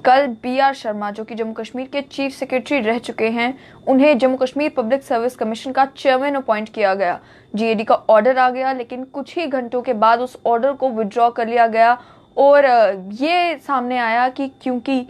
कल बी.आर. शर्मा, जो कि जम्मू कश्मीर के चीफ सेक्रेटरी रह चुके हैं, उन्हें Jammu Kashmir public service commission का चेयरमैन अपॉइंट किया गया। जीएडी का ऑर्डर आ गया, लेकिन कुछ ही घंटों के बाद उस ऑर्डर को विड्रॉ कर लिया गया और ये सामने आया कि क्योंकि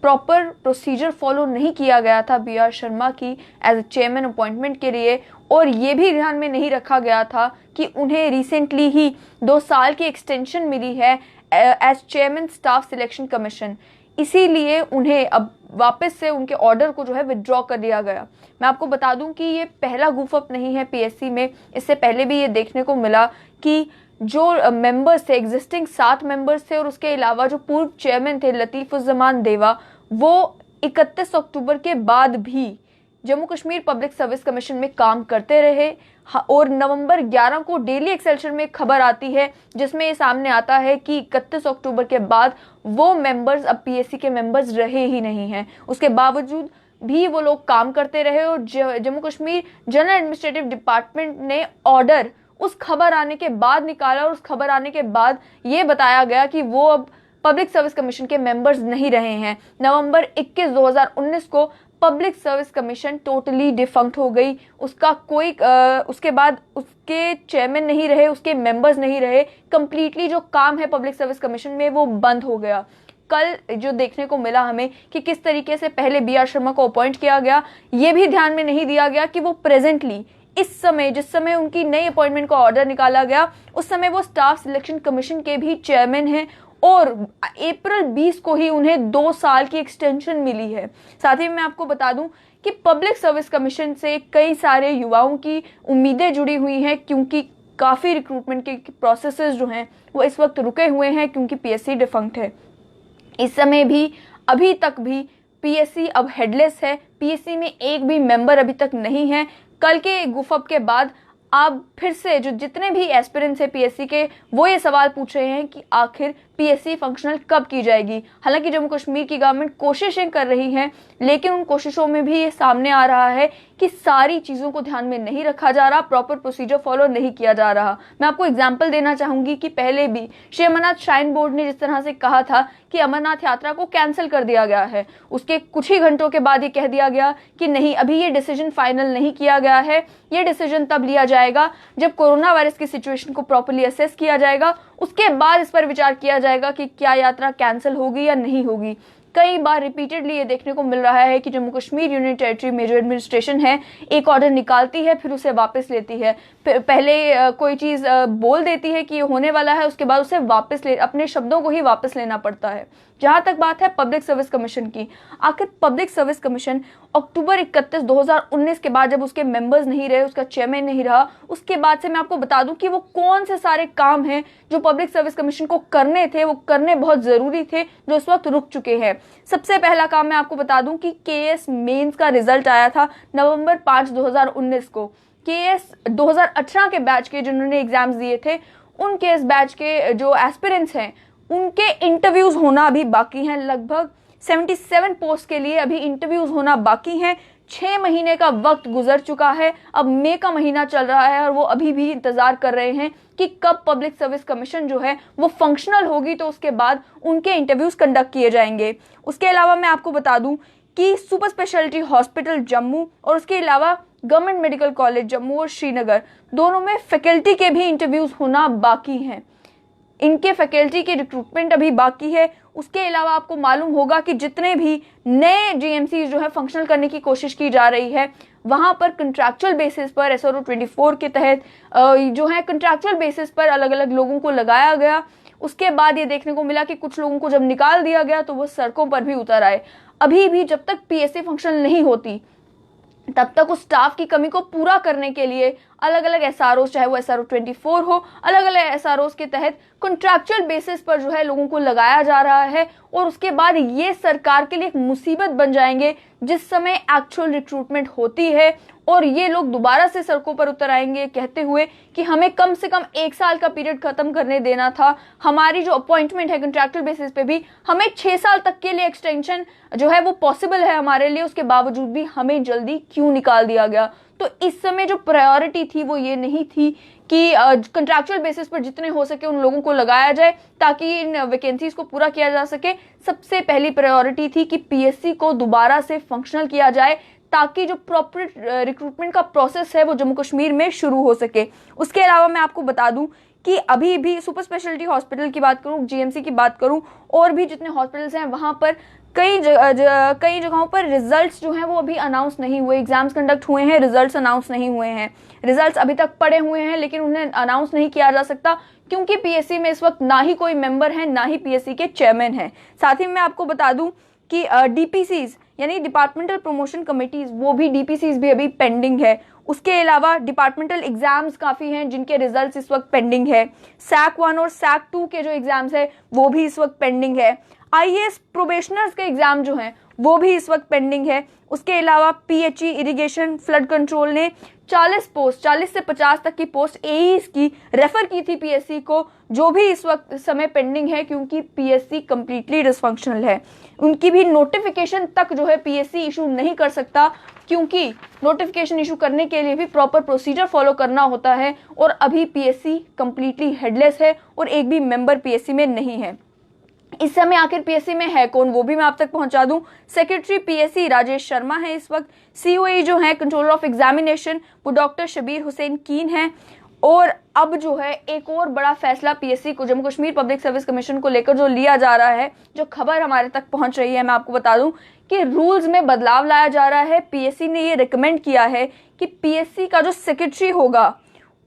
प्रॉपर प्रोसीजर फॉलो नहीं किया गया था बी.आर. शर्मा की एज ए चेयरमैन अपॉइंटमेंट के लिए, और ये भी ध्यान में नहीं रखा गया था कि उन्हें रिसेंटली ही 2 साल की एक्सटेंशन मिली है as chairman staff selection commission. इसीलिए उन्हें अब वापस से उनके ऑर्डर को जो है विड्रॉ कर दिया गया। मैं आपको बता दूं कि ये पहला गूफअप नहीं है पीएससी में। इससे पहले भी ये देखने को मिला कि जो मेंबर्स थे, एग्जिस्टिंग 7 मेंबर्स थे और उसके अलावा जो पूर्व चेयरमैन थे लतीफुज्जमान देवा, वो 31 अक्टूबर के बाद भी Jammu Kashmir public service commission में काम करते रहे। और नवंबर 11 को डेली एक्सेलसियर में खबर आती है जिसमें ये सामने आता है कि 31 अक्टूबर के बाद वो मेंबर्स अब पीएससी के मेंबर्स रहे ही नहीं हैं। उसके बावजूद भी वो लोग काम करते रहे और Jammu Kashmir general administrative department ने ऑर्डर उस खबर आने के बाद निकाला और उस खबर आने के बाद ये बताया गया कि वो अब पब्लिक सर्विस कमीशन के मेंबर्स नहीं रहे हैं। नवंबर 21, 2019 को public service commission totally defunct हो गई। उसका कोई उसके बाद उसके चेयरमैन नहीं रहे, उसके मेंबर्स नहीं रहे। कंप्लीटली जो काम है पब्लिक सर्विस कमीशन में वो बंद हो गया। कल जो देखने को मिला हमें कि किस तरीके से पहले बी.आर. शर्मा को अपॉइंट किया गया, ये भी ध्यान में नहीं दिया गया कि वो प्रेजेंटली इस समय, जिस समय उनकी नई अपॉइंटमेंट का ऑर्डर निकाला गया, उस समय वो स्टाफ सिलेक्शन कमीशन के भी चेयरमैन हैं और अप्रैल 20 को ही उन्हें 2 साल की एक्सटेंशन मिली है। साथ ही मैं आपको बता दूं कि पब्लिक सर्विस कमीशन से कई सारे युवाओं की उम्मीदें जुड़ी हुई हैं, क्योंकि काफ़ी रिक्रूटमेंट के प्रोसेसेस जो हैं वो इस वक्त रुके हुए हैं क्योंकि पीएससी डिफंक्ट है। इस समय भी, अभी तक भी पीएससी अब हेडलेस है। पीएससी में एक भी मेंबर अभी तक नहीं है। कल के गुफअप के बाद आप फिर से जो जितने भी एस्पिरेंट्स है पीएससी के, वो ये सवाल पूछ रहे हैं कि आखिर पीएससी फंक्शनल कब की जाएगी। हालांकि जम्मू कश्मीर की गवर्नमेंट कोशिशें कर रही है, लेकिन उन कोशिशों में भी ये सामने आ रहा है कि सारी चीज़ों को ध्यान में नहीं रखा जा रहा, प्रॉपर प्रोसीजर फॉलो नहीं किया जा रहा। मैं आपको एग्जाम्पल देना चाहूंगी कि पहले भी श्री अमरनाथ श्राइन बोर्ड ने जिस तरह से कहा था कि अमरनाथ यात्रा को कैंसिल कर दिया गया है, उसके कुछ ही घंटों के बाद ये कह दिया गया कि नहीं, अभी ये डिसीजन फाइनल नहीं किया गया है, ये डिसीजन तब लिया जाएगा जब कोरोना वायरस की सिचुएशन को प्रॉपर्ली असेस किया जाएगा, उसके बाद इस पर विचार किया जाएगा कि क्या यात्रा कैंसिल होगी या नहीं होगी। कई बार रिपीटेडली ये देखने को मिल रहा है कि जम्मू कश्मीर यूनियन टेरिटरी में जो एडमिनिस्ट्रेशन है, एक ऑर्डर निकालती है फिर उसे वापस लेती है। पहले कोई चीज़ बोल देती है कि ये होने वाला है, उसके बाद उसे वापस अपने शब्दों को ही वापस लेना पड़ता है। जहां तक बात है पब्लिक सर्विस कमीशन की, आखिर पब्लिक सर्विस कमीशन अक्टूबर 31, 2019 के बाद जब उसके मेंबर्स नहीं रहे, उसका चेयरमैन नहीं रहा, उसके बाद से मैं आपको बता दूं कि वो कौन से सारे काम हैं जो पब्लिक सर्विस कमीशन को करने थे, वो करने बहुत जरूरी थे, जो इस वक्त रुक चुके हैं। सबसे पहला काम मैं आपको बता दूं कि केएस मेंस का रिजल्ट आया था नवंबर 5, 2019 को। केएस 2018 के बैच के जिन्होंने एग्जाम्स दिए थे, उन केएस बैच के जो एस्पिरेंट्स हैं उनके इंटरव्यूज होना अभी बाकी हैं। लगभग 77 पोस्ट के लिए अभी इंटरव्यूज होना बाकी हैं। 6 महीने का वक्त गुजर चुका है, अब मई का महीना चल रहा है और वो अभी भी इंतजार कर रहे हैं कि कब पब्लिक सर्विस कमीशन जो है वो फंक्शनल होगी, तो उसके बाद उनके इंटरव्यूज कंडक्ट किए जाएंगे। उसके अलावा मैं आपको बता दूं कि सुपर स्पेशलिटी हॉस्पिटल जम्मू और उसके अलावा गवर्नमेंट मेडिकल कॉलेज जम्मू और श्रीनगर, दोनों में फैकल्टी के भी इंटरव्यूज होना बाकी हैं। इनके फैकल्टी की रिक्रूटमेंट अभी बाकी है। उसके अलावा आपको मालूम होगा कि जितने भी नए जीएमसी जो है फंक्शनल करने की कोशिश की जा रही है, वहां पर कंट्रैक्चुअल बेसिस पर एसआरओ 24 के तहत जो है कंट्रैक्चुअल बेसिस पर अलग अलग लोगों को लगाया गया। उसके बाद ये देखने को मिला कि कुछ लोगों को जब निकाल दिया गया तो वो सड़कों पर भी उतर आए। अभी भी जब तक पीएससी फंक्शनल नहीं होती तब तक उस स्टाफ की कमी को पूरा करने के लिए अलग अलग एसआरओ, चाहे वो एसआरओ 24 हो, अलग अलग एसआरओ के तहत कॉन्ट्रैक्चुअल बेसिस पर जो है लोगों को लगाया जा रहा है। और उसके बाद ये सरकार के लिए एक मुसीबत बन जाएंगे जिस समय एक्चुअल रिक्रूटमेंट होती है और ये लोग दोबारा से सड़कों पर उतर आएंगे कहते हुए कि हमें कम से कम 1 साल का पीरियड खत्म करने देना था, हमारी जो अपॉइंटमेंट है कॉन्ट्रैक्चुअल बेसिस पे भी हमें 6 साल तक के लिए एक्सटेंशन जो है वो पॉसिबल है हमारे लिए, उसके बावजूद भी हमें जल्दी क्यों निकाल दिया गया। तो इस समय जो प्रायोरिटी थी वो ये नहीं थी कि कंट्रैक्चुअल बेसिस पर जितने हो सके उन लोगों को लगाया जाए ताकि इन वैकेंसीज को पूरा किया जा सके। सबसे पहली प्रायोरिटी थी कि पीएससी को दोबारा से फंक्शनल किया जाए ताकि जो प्रॉपर रिक्रूटमेंट का प्रोसेस है वो जम्मू कश्मीर में शुरू हो सके। उसके अलावा मैं आपको बता दूं कि अभी भी सुपर स्पेशलिटी हॉस्पिटल की बात करूं, जीएमसी की बात करूं, और भी जितने हॉस्पिटल्स हैं वहां पर कई जगहों पर रिजल्ट्स जो हैं वो अभी अनाउंस नहीं हुए। एग्जाम्स कंडक्ट हुए हैं, रिजल्ट्स अनाउंस नहीं हुए हैं। रिजल्ट्स अभी तक पड़े हुए हैं लेकिन उन्हें अनाउंस नहीं किया जा सकता क्योंकि पीएससी में इस वक्त ना ही कोई मेंबर है ना ही पीएससी के चेयरमैन है। साथ ही मैं आपको बता दूं कि डीपीसीज यानी डिपार्टमेंटल प्रमोशन कमेटीज, वो भी डीपीसीज भी अभी पेंडिंग है। उसके अलावा डिपार्टमेंटल एग्जाम्स काफ़ी हैं जिनके रिजल्ट्स इस वक्त पेंडिंग है। सैक 1 और सैक 2 के जो एग्जाम्स है वो भी इस वक्त पेंडिंग है। आईएएस प्रोबेशनर्स के एग्जाम जो हैं वो भी इस वक्त पेंडिंग है। उसके अलावा पीएचई इरिगेशन फ्लड कंट्रोल ने 40 से 50 तक की पोस्ट एईस की रेफर की थी पीएससी को, जो भी इस वक्त समय पेंडिंग है क्योंकि पीएससी कंप्लीटली डिसफंक्शनल है। उनकी भी नोटिफिकेशन तक जो है पीएससी इशू नहीं कर सकता क्योंकि नोटिफिकेशन इशू करने के लिए भी प्रॉपर प्रोसीजर फॉलो करना होता है और अभी पीएससी कंप्लीटली हेडलेस है और एक भी मेंबर पीएससी में नहीं है। इस समय आखिर पीएससी में है कौन वो भी मैं आप तक पहुंचा दूं। सेक्रेटरी पीएससी राजेश शर्मा है इस वक्त। सीओई जो है कंट्रोलर ऑफ एग्जामिनेशन वो डॉक्टर शबीर हुसैन कीन है। और अब जो है एक और बड़ा फैसला पीएससी को Jammu Kashmir public service commission को लेकर जो लिया जा रहा है, जो खबर हमारे तक पहुंच रही है, मैं आपको बता दूं कि रूल्स में बदलाव लाया जा रहा है। पीएससी ने ये रिकमेंड किया है कि पीएससी का जो सेक्रेटरी होगा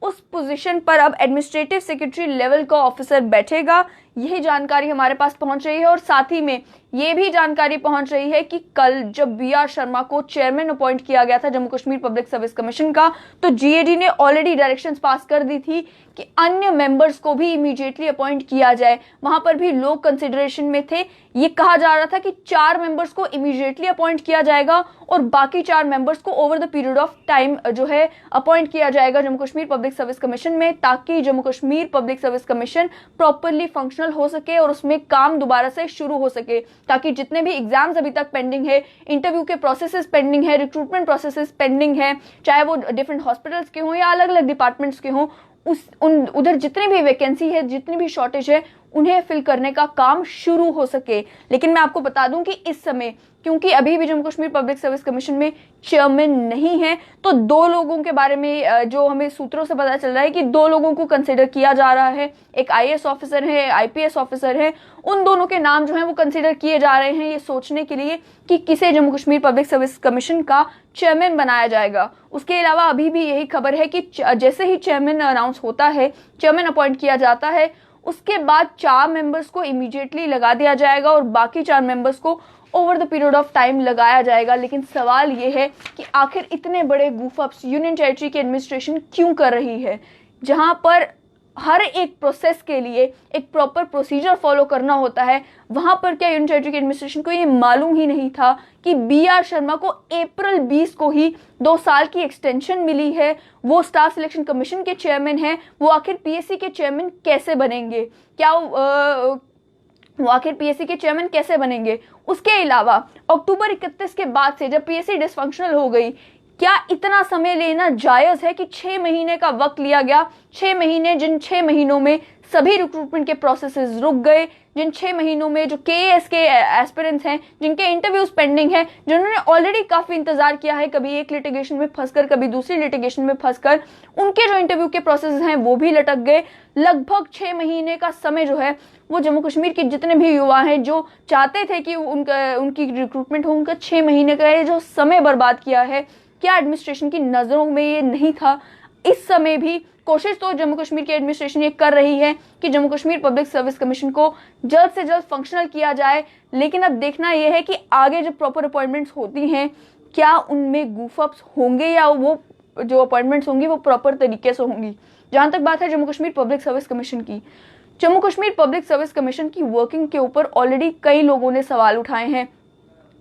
उस पोजीशन पर अब एडमिनिस्ट्रेटिव सेक्रेटरी लेवल का ऑफिसर बैठेगा। यही जानकारी हमारे पास पहुंच रही है और साथ ही में ये भी जानकारी पहुंच रही है कि कल जब बीआर शर्मा को चेयरमैन अपॉइंट किया गया था Jammu Kashmir public service commission का, तो जीएडी ने ऑलरेडी डायरेक्शंस पास कर दी थी कि अन्य मेंबर्स को भी इमीडिएटली अपॉइंट किया जाए। वहां पर भी लोग कंसिडरेशन में थे। ये कहा जा रहा था कि 4 मेंबर्स को इमीडिएटली अपॉइंट किया जाएगा और बाकी 4 मेंबर्स को over the period of time जो है अपॉइंट किया जाएगा Jammu Kashmir public service commission में, ताकि Jammu Kashmir public service commission properly functional हो सके और उसमें काम दोबारा से शुरू हो सके, ताकि जितने भी एग्जाम्स अभी तक पेंडिंग है, इंटरव्यू के प्रोसेसेस पेंडिंग है, रिक्रूटमेंट प्रोसेसेस पेंडिंग है, चाहे वो डिफरेंट हॉस्पिटल्स के हों या अलग अलग डिपार्टमेंट्स के हों, उधर जितनी भी वैकेंसी है, जितनी भी शॉर्टेज है, उन्हें फिल करने का काम शुरू हो सके। लेकिन मैं आपको बता दूं कि इस समय क्योंकि अभी भी Jammu Kashmir public service commission में चेयरमैन नहीं है, तो 2 लोगों के बारे में जो हमें सूत्रों से पता चल रहा है कि 2 लोगों को कंसिडर किया जा रहा है। एक आईएएस ऑफिसर है, आईपीएस ऑफिसर है। उन दोनों के नाम जो है वो कंसिडर किए जा रहे हैं ये सोचने के लिए कि किसे Jammu Kashmir public service commission का चेयरमैन बनाया जाएगा। उसके अलावा अभी भी यही खबर है कि जैसे ही चेयरमैन अनाउंस होता है, चेयरमैन अपॉइंट किया जाता है, उसके बाद 4 मेंबर्स को इमीडिएटली लगा दिया जाएगा और बाकी 4 मेंबर्स को over the period of time लगाया जाएगा। लेकिन सवाल ये है कि आखिर इतने बड़े गूफअप्स यूनियन टेरिटरी की एडमिनिस्ट्रेशन क्यों कर रही है, जहां पर हर एक प्रोसेस के लिए एक प्रॉपर प्रोसीजर फॉलो करना होता है। वहां पर क्या यूनियन टेरिटरी की एडमिनिस्ट्रेशन को ये मालूम ही नहीं था कि बीआर शर्मा को अप्रैल 20 को ही 2 साल की एक्सटेंशन मिली है, वो स्टाफ सिलेक्शन कमीशन के चेयरमैन हैं, वो आखिर पीएससी के चेयरमैन कैसे बनेंगे? क्या वो आखिर पीएससी के चेयरमैन कैसे बनेंगे? उसके अलावा अक्टूबर 31 के बाद से जब पीएससी डिसफंक्शनल हो गई, क्या इतना समय लेना जायज है कि 6 महीने का वक्त लिया गया? 6 महीने, जिन 6 महीनों में सभी रिक्रूटमेंट के प्रोसेसेस रुक गए, जिन 6 महीनों में जो केएएस के एस्पिरेंट्स हैं, जिनके इंटरव्यूज पेंडिंग हैं, जिन्होंने ऑलरेडी काफी इंतजार किया है, कभी एक लिटिगेशन में फंसकर, कभी दूसरी लिटिगेशन में फंसकर, उनके जो इंटरव्यू के प्रोसेस हैं वो भी लटक गए। लगभग 6 महीने का समय जो है वो जम्मू कश्मीर के जितने भी युवा हैं जो चाहते थे कि उनकी रिक्रूटमेंट हो, उनका 6 महीने का जो समय बर्बाद किया है, क्या एडमिनिस्ट्रेशन की नजरों में ये नहीं था? इस समय भी कोशिश तो जम्मू कश्मीर की एडमिनिस्ट्रेशन ये कर रही है कि Jammu Kashmir public service commission को जल्द से जल्द फंक्शनल किया जाए। लेकिन अब देखना यह है कि आगे जब प्रॉपर अपॉइंटमेंट्स होती हैं, क्या उनमें गूफअप्स होंगे या वो जो अपॉइंटमेंट्स होंगी वो प्रॉपर तरीके से होंगी। जहां तक बात है Jammu Kashmir public service commission की, Jammu Kashmir public service commission की वर्किंग के ऊपर ऑलरेडी कई लोगों ने सवाल उठाए हैं।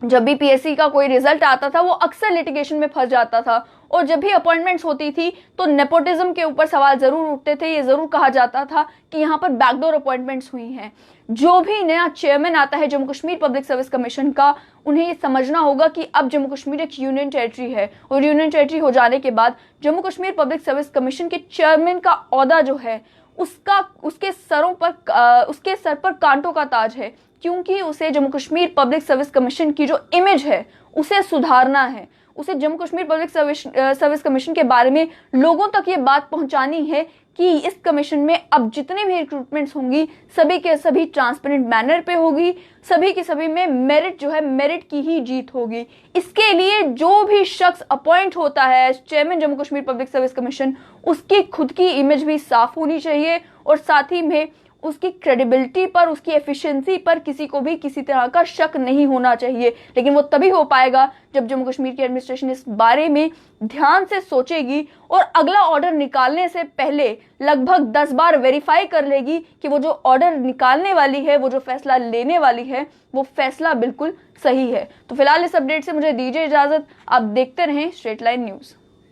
जब भी पीएससी का कोई रिजल्ट आता था वो अक्सर लिटिगेशन में फंस जाता था, और जब भी अपॉइंटमेंट्स होती थी तो नेपोटिज्म के ऊपर सवाल जरूर उठते थे। ये जरूर कहा जाता था कि यहाँ पर बैकडोर अपॉइंटमेंट्स हुई हैं। जो भी नया चेयरमैन आता है Jammu Kashmir public service commission का, उन्हें ये समझना होगा कि अब जम्मू कश्मीर एक यूनियन टेरिटरी है और यूनियन टेरिटरी हो जाने के बाद Jammu Kashmir public service commission के चेयरमैन का ओहदा जो है उसके सर पर कांटों का ताज है, क्योंकि उसे Jammu Kashmir public service commission की जो इमेज है उसे सुधारना है। उसे Jammu Kashmir public service commission के बारे में लोगों तक ये बात पहुंचानी है कि इस कमीशन में अब जितने भी रिक्रूटमेंट्स होंगी सभी के सभी ट्रांसपेरेंट मैनर पे होगी, सभी के सभी में मेरिट जो है मेरिट की ही जीत होगी। इसके लिए जो भी शख्स अपॉइंट होता है chairman Jammu Kashmir public service commission, उसकी खुद की इमेज भी साफ होनी चाहिए और साथ ही में उसकी क्रेडिबिलिटी पर, उसकी एफिशिएंसी पर किसी को भी किसी तरह का शक नहीं होना चाहिए। लेकिन वो तभी हो पाएगा जब जम्मू कश्मीर की एडमिनिस्ट्रेशन इस बारे में ध्यान से सोचेगी और अगला ऑर्डर निकालने से पहले लगभग 10 बार वेरीफाई कर लेगी कि वो जो ऑर्डर निकालने वाली है, वो जो फैसला लेने वाली है, वो फैसला बिल्कुल सही है। तो फिलहाल इस अपडेट से मुझे दीजिए इजाजत। आप देखते रहें स्ट्रेट लाइन न्यूज।